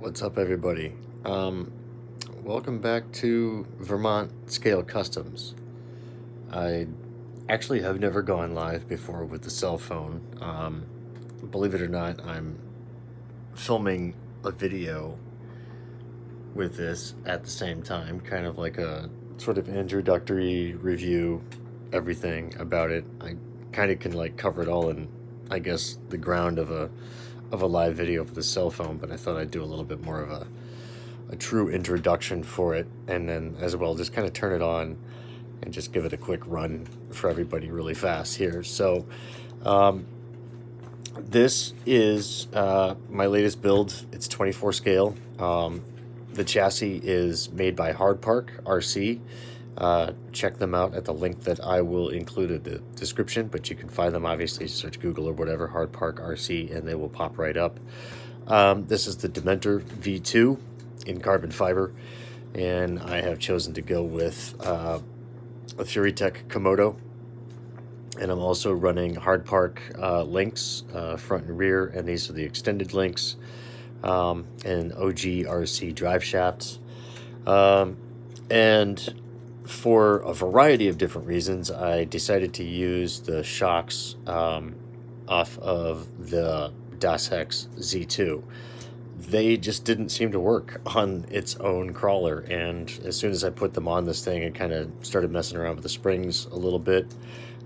What's up, everybody? Welcome back to Vermont Scale Customs. I actually have never gone live before with the cell phone. Believe it or not, I'm filming a video with this at the same time, kind of like a sort of introductory review, everything about it. I kind of can like cover it all in, I guess, the ground of a live video for the cell phone, but I thought I'd do a little bit more of a true introduction for it, and then as well just kind of turn it on and just give it a quick run for everybody really fast here. So this is my latest build. It's 24 scale. The chassis is made by Hardpark RC. Check them out at the link that I will include in the description, but you can find them, obviously, search Google or whatever, Hardpark RC, and they will pop right up. This is the Dementor V2 in carbon fiber, and I have chosen to go with a Furitek Komodo, and I'm also running Hardpark links, front and rear, and these are the extended links, and OG RC drive shafts, and for a variety of different reasons, I decided to use the shocks off of the Dashex Z2. They just didn't seem to work on its own crawler, and as soon as I put them on this thing and kind of started messing around with the springs a little bit,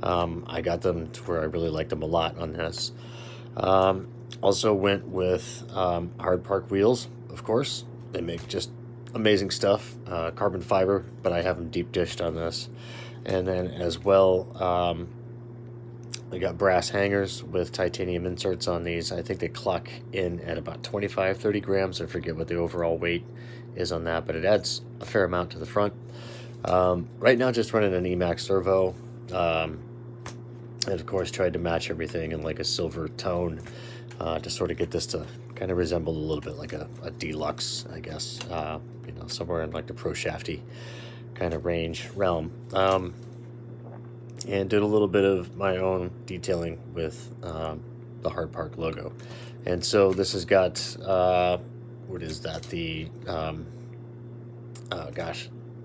I got them to where I really liked them a lot on this. Also went with Hardpark wheels, of course. They make just amazing stuff, carbon fiber, but I have them deep dished on this. And then as well, I got brass hangers with titanium inserts on these. I think they clock in at about 25-30 grams. I forget what the overall weight is on that, but it adds a fair amount to the front. Right now, just running an EMax servo. And of course, tried to match everything in like a silver tone to sort of get this to kind of resemble a little bit like a deluxe, I guess, somewhere in like the pro shafty kind of range realm. And did a little bit of my own detailing with the Hardpark logo. And so this has got, what is that? The,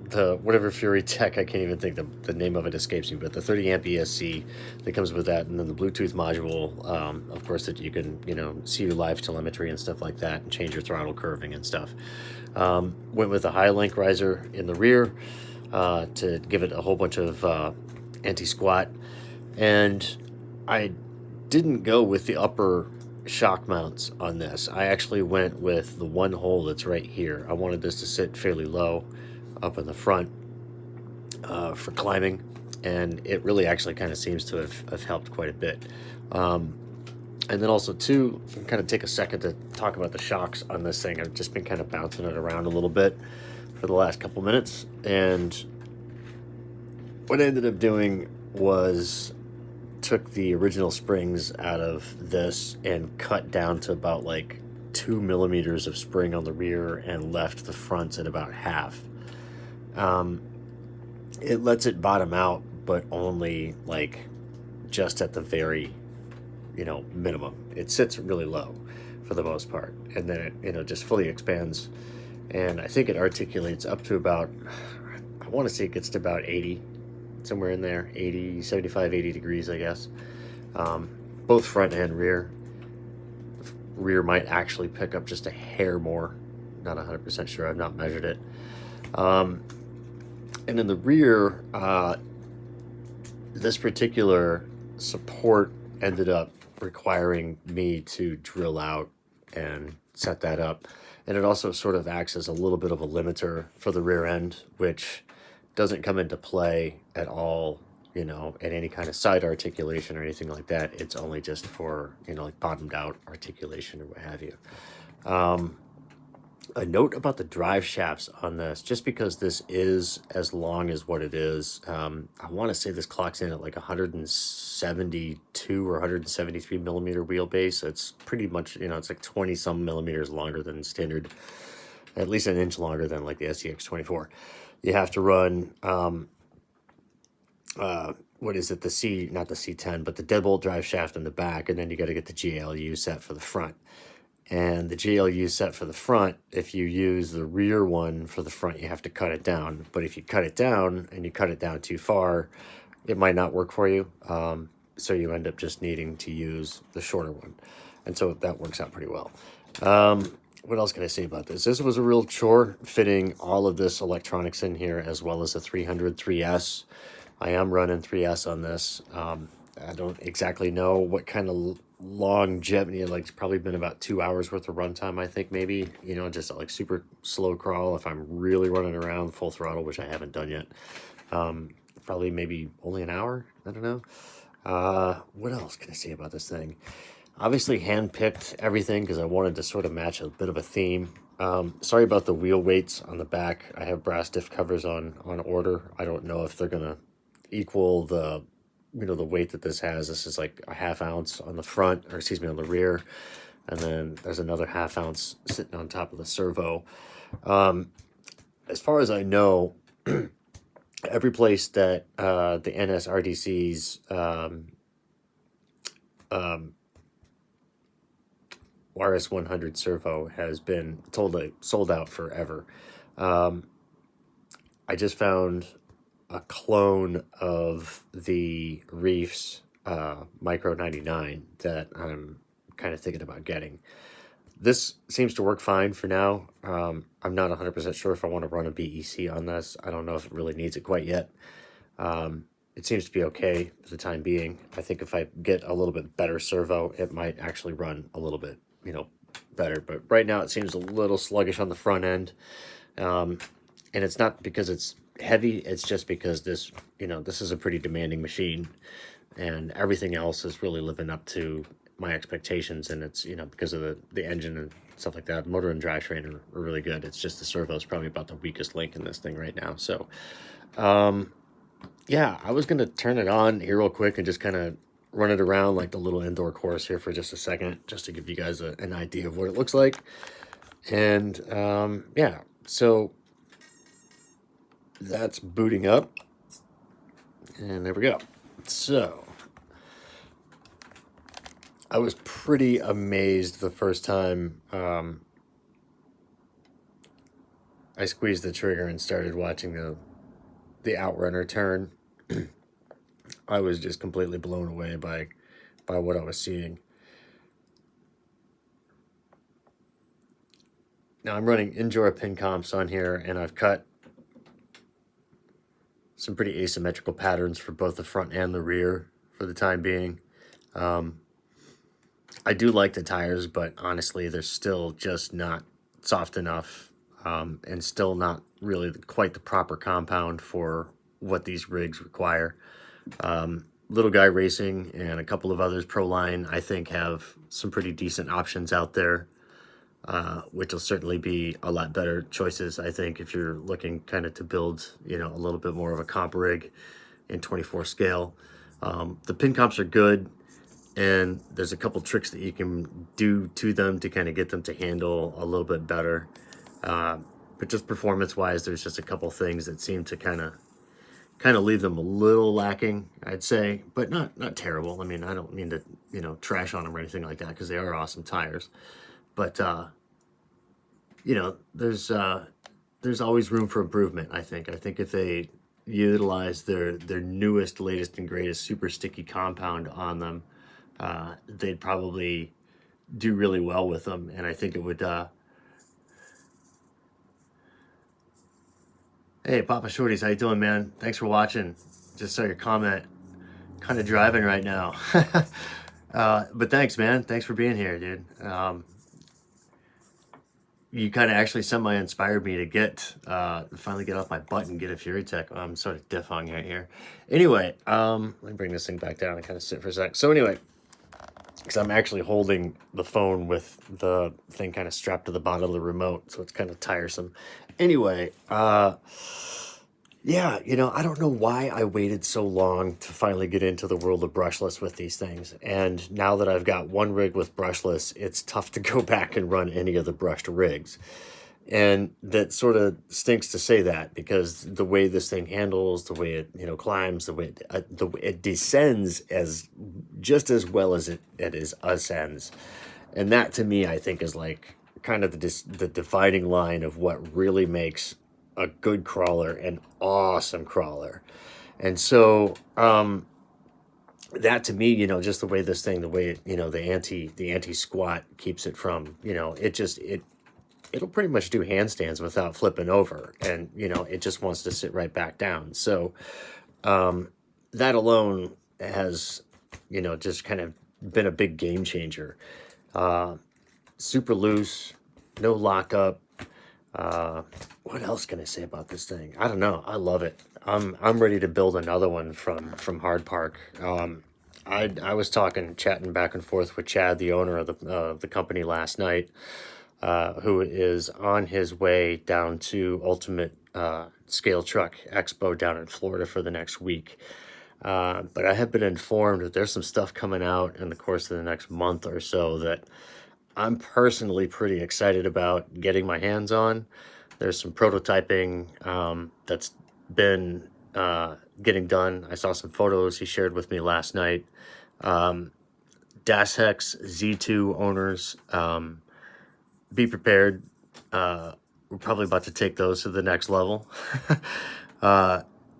the whatever Furitek, I can't even think, the name of it escapes me, but the 30 amp ESC that comes with that, and then the Bluetooth module, of course, that you can, see your live telemetry and stuff like that, and change your throttle curving and stuff. Went with a high link riser in the rear to give it a whole bunch of anti-squat, and I didn't go with the upper shock mounts on this. I actually went with the one hole that's right here. I wanted this to sit fairly low up in the front for climbing, and it really actually kind of seems to have helped quite a bit. And then also too, kind of take a second to talk about the shocks on this thing. I've just been kind of bouncing it around a little bit for the last couple minutes, and what I ended up doing was took the original springs out of this and cut down to about like 2 millimeters of spring on the rear and left the fronts at about half. It lets it bottom out, but only like just at the very, minimum. It sits really low for the most part, and then it, just fully expands. And I think it articulates up to about, I want to say it gets to about 80, somewhere in there, 80, 75, 80 degrees, I guess. Both front and rear. Rear might actually pick up just a hair more. Not 100% sure. I've not measured it. And in the rear, this particular support ended up requiring me to drill out and set that up. And it also sort of acts as a little bit of a limiter for the rear end, which doesn't come into play at all, in any kind of side articulation or anything like that. It's only just for, like bottomed out articulation or what have you. A note about the drive shafts on this, just because this is as long as what it is, I want to say this clocks in at like 172 or 173 millimeter wheelbase. It's pretty much, it's like 20 some millimeters longer than standard, at least an inch longer than like the SCX 24. You have to run, what is it, not the C10, but the deadbolt drive shaft in the back, and then you got to get the GLU set for the front. And the GLU set for the front, if you use the rear one for the front, you have to cut it down. But if you cut it down and you cut it down too far, it might not work for you. So you end up just needing to use the shorter one. And so that works out pretty well. What else can I say about this? This was a real chore fitting all of this electronics in here, as well as the 300 3S. I am running 3S on this. I don't exactly know what kind of longevity, like it's probably been about 2 hours worth of runtime, I think, maybe, you know, just like super slow crawl if I'm really running around full throttle, which I haven't done yet. Probably maybe only an hour, I don't know. What else can I say about this thing? Obviously hand-picked everything because I wanted to sort of match a bit of a theme. Sorry about the wheel weights on the back. I have brass diff covers on order. I don't know if they're gonna equal the, you know, the weight that this has. This is like a 1/2 ounce on the front, or excuse me, on the rear, and then there's another 1/2 ounce sitting on top of the servo. As far as I know, every place that the NSRDC's RS100 servo has been sold out forever. I just found a clone of the Reef's Micro 99 that I'm kind of thinking about getting. This seems to work fine for now. I'm not 100% sure if I want to run a BEC on this. I don't know if it really needs it quite yet. It seems to be okay for the time being. I think if I get a little bit better servo, it might actually run a little bit, you know, better. But right now it seems a little sluggish on the front end. And it's not because it's heavy, it's just because this, you know, this is a pretty demanding machine, and everything else is really living up to my expectations. And it's, you know, because of the engine and stuff like that. Motor and drivetrain are really good. It's just the servo is probably about the weakest link in this thing right now. So yeah, I was gonna turn it on here real quick and just kind of run it around like the little indoor course here for just a second, just to give you guys an idea of what it looks like. And yeah, so that's booting up, and there we go. So I was pretty amazed the first time I squeezed the trigger and started watching the outrunner turn. I was just completely blown away by what I was seeing. Now I'm running Injora pin comps on here, and I've cut some pretty asymmetrical patterns for both the front and the rear for the time being. I do like the tires, but honestly, they're still just not soft enough, and still not really quite the proper compound for what these rigs require. Little Guy Racing and a couple of others, Proline, I think have some pretty decent options out there, which will certainly be a lot better choices, I think, if you're looking kind of to build, you know, a little bit more of a comp rig in 24 scale. The pin comps are good, and there's a couple tricks that you can do to them to kind of get them to handle a little bit better. But just performance-wise, there's just a couple things that seem to kind of leave them a little lacking, I'd say, but not terrible. I mean, I don't mean to, you know, trash on them or anything like that, because they are awesome tires. But you know, there's always room for improvement, I think. I think if they utilize their newest, latest, and greatest super sticky compound on them, they'd probably do really well with them. And I think it would Hey, Papa Shorties, how you doing, man? Thanks for watching. Just saw your comment. Kind of driving right now. But thanks, man. Thanks for being here, dude. You kind of actually semi-inspired me to get, finally get off my butt and get a Furitek. I'm sort of diff-hung right here. Anyway, let me bring this thing back down and kind of sit for a sec. So anyway, because I'm actually holding the phone with the thing kind of strapped to the bottom of the remote, so it's kind of tiresome. Anyway, yeah, you know, I don't know why I waited so long to finally get into the world of brushless with these things. And now that I've got one rig with brushless, it's tough to go back and run any of the brushed rigs. And that sort of stinks to say that, because the way this thing handles, the way it, you know, climbs, the way it descends as just as well as it ascends. And that to me, I think, is like kind of the dividing line of what really makes a good crawler an awesome crawler. And so that to me, just the way this thing, the way it, the anti squat keeps it from, it'll pretty much do handstands without flipping over, and it just wants to sit right back down. So that alone has just kind of been a big game changer. Super loose, no lockup. What else can I say about this thing? I don't know. I love it. I'm ready to build another one from Hardpark. I was chatting back and forth with Chad, the owner of the company, last night, who is on his way down to Ultimate Scale Truck Expo down in Florida for the next week. But I have been informed that there's some stuff coming out in the course of the next month or so that I'm personally pretty excited about getting my hands on. There's some prototyping that's been getting done. I saw some photos he shared with me last night. Dashex Z2 owners, be prepared. We're probably about to take those to the next level.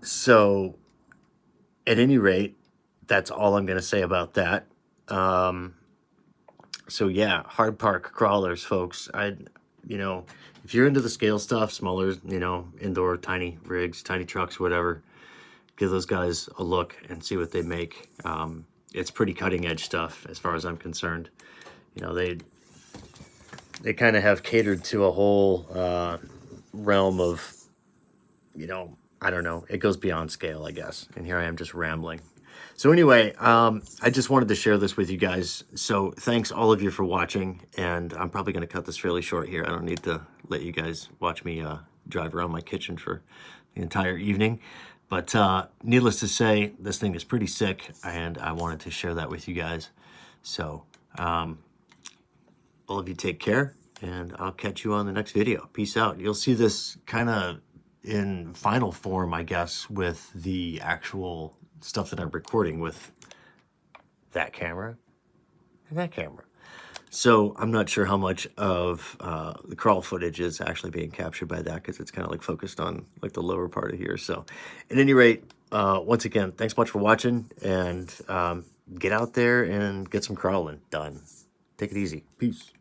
So at any rate, that's all I'm going to say about that. So yeah, Hardpark crawlers, folks. If you're into the scale stuff, smaller, indoor, tiny rigs, tiny trucks, whatever, give those guys a look and see what they make. It's pretty cutting edge stuff as far as I'm concerned. They kind of have catered to a whole realm of, I don't know, it goes beyond scale, I guess. And here I am just rambling. So anyway, I just wanted to share this with you guys. So thanks all of you for watching, and I'm probably going to cut this fairly short here. I don't need to let you guys watch me drive around my kitchen for the entire evening. But needless to say, this thing is pretty sick, and I wanted to share that with you guys. So all of you take care, and I'll catch you on the next video. Peace out. You'll see this kind of in final form, I guess, with the actual stuff that I'm recording with that camera and that camera. So I'm not sure how much of the crawl footage is actually being captured by that, because it's kind of like focused on like the lower part of here. So at any rate, once again, thanks much for watching, and get out there and get some crawling done. Take it easy. Peace.